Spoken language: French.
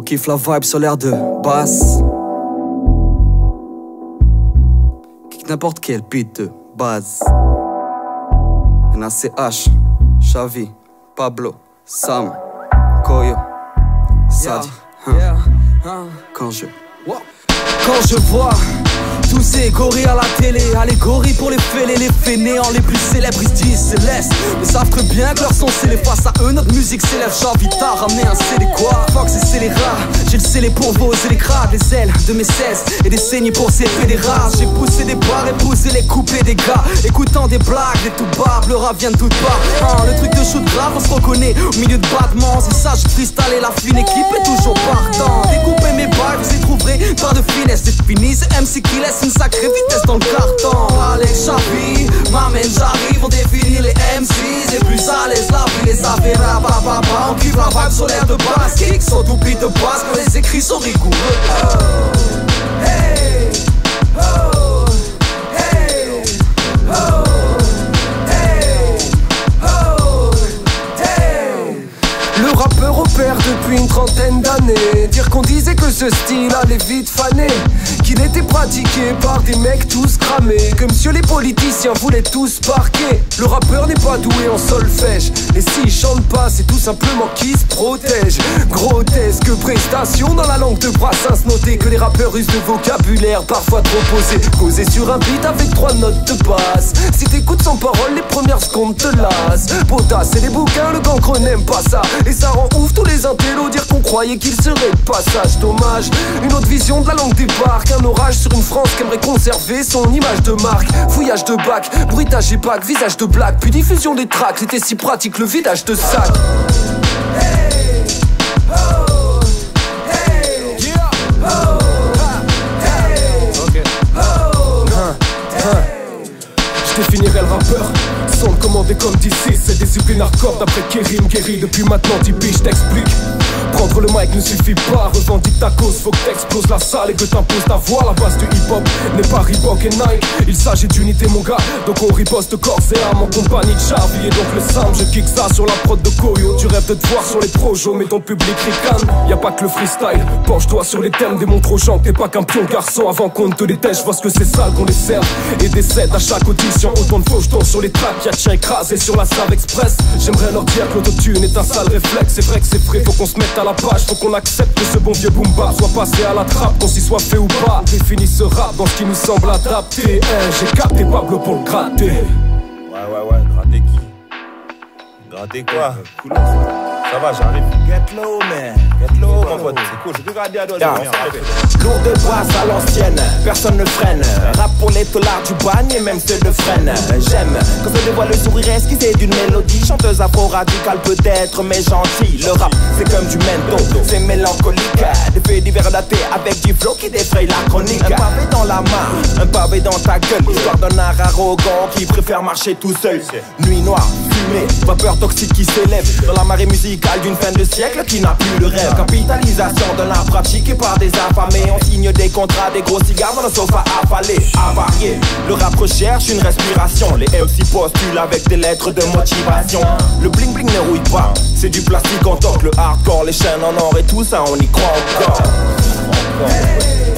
On kiffe la vibe sur l'air de basse. Kick n'importe quel beat de base. NACH, Xavi, Pablo, Sam, Koyo, Sadi. Quand je vois tous ces gorilles à la télé, allégorie pour les fêlés, les fainéants les plus célèbres, ils se disent célestes, mais savent très bien que leur son scellé. Face à eux, notre musique s'élève. J'ai envie de ramener un CD quoi. Fuck c'est scélérat, j'ai le scellé pour vos et les crades, les ailes de mes 16 et des saignées pour ces fédérats. J'ai poussé des barres et poussé les coupés des gars, écoutant des blagues, des tout barbes, le rap vient de toutes parts. Le truc de shoot grave, on se reconnaît au milieu de battements. C'est ça, je freestyle et la fine équipe est toujours partant. Découpez mes barres, vous y trouverez pas de finesse. C'est fini, c'est MC qui laisse une sacrée vitesse dans le carton. Alex, Xavi, m'amène, j'arrive, on définit les MCs les plus à l'aise, la vie les avéra, on kiffe la vibe sur l'air de basse. Kicks sont tout beat de basse quand les écrits sont rigoureux. Oh, hey, oh, hey, oh, hey, oh, hey. Le rappeur opère depuis une trentaine d'années. Dire qu'on disait que ce style allait vite faner, qu'il était pratiqué par des mecs tous cramés, que monsieur les politiciens voulaient tous parquer. Le rappeur n'est pas doué en solfège, et s'il chante pas c'est tout simplement qu'il se protège. Grotesque prestation dans la langue de Brassens. Notez que les rappeurs usent de vocabulaire parfois trop posé, causé sur un beat avec 3 notes de basse. Si t'écoutes sans parole, les premières secondes te lassent. Potasse et les bouquins, le cancre n'aime pas ça, et ça rend ouf tous les intellos dire qu'on croyait qu'il serait de passage. Dommage, une autre vision de la langue débarque. Un orage sur une France qui aimerait conserver son image de marque. Fouillage de bac, bruitage et bac, visage de blague, puis diffusion des tracks. C'était si pratique le vidage de sac. Hey, oh, hey, yeah, oh, hey, okay. Oh, hey. Je définirais le rappeur sans le commander comme d'ici. C'est discipline hardcore d'après Kérim guéri depuis maintenant 10 piges, je t'explique. Prendre le mic ne suffit pas, revendique ta cause, faut que t'exploses la salle et que t'imposes ta voix. La base du hip-hop n'est pas Reebok et Nike, il s'agit d'unité mon gars, donc on riposte corps et âme en compagnie de Xavi et donc le Sam. Je kick ça sur la prod de Koyo, tu rêves de te voir sur les projos mais ton public ricane. Y'a pas que le freestyle, penche-toi sur les thèmes, démontre aux gens que t'es pas qu'un pion garçon avant qu'on ne te détèche. Vois ce que c'est sale qu'on les serve et décède à chaque audition. Autant de faux jetons sur les tracks, y'a tien écrasé sur la Save Express. J'aimerais leur dire que l'autotune est un sale réflexe. C'est vrai que c'est vrai, faut qu'on se mette à la page, faut qu'on accepte que ce bon vieux boom bap soit passé à la trappe, qu'on s'y soit fait ou pas. Définit ce rap dans ce qui nous semble adapté. J'ai capté Pablo pour le gratter. Ouais, gratter qui? Gratter quoi? Cool. Ça va, j'arrive. Get low, man. Get low, mon pote. C'est cool. Je peux garder à dos. Lourd de boisse à l'ancienne, personne ne freine. Rap pour les tolards du bagne et même ceux de freine. J'aime quand se dévoile le sourire esquissé d'une mélodie. Chanteuse afro-radicale peut-être mais gentille. Le rap c'est comme du mento, c'est mélancolique. Des faits divers datés avec du flow qui défraye la chronique. Un pavé dans la main, un pavé dans ta gueule. Histoire d'un art arrogant qui préfère marcher tout seul. Nuit noire, fumée, vapeur toxique qui s'élève dans la marée musicale d'une fin de siècle qui n'a plus de rêve. Capitalisation de l'art pratiqué par des affamés. On signe des contrats, des gros cigares dans le sofa affalé. Avarié, le rap recherche une respiration. Les MC postulent avec des lettres de motivation. Le bling bling ne rouille pas, c'est du plastique en toque. Le hardcore, les chaînes en or et tout ça on y croit encore. Hey.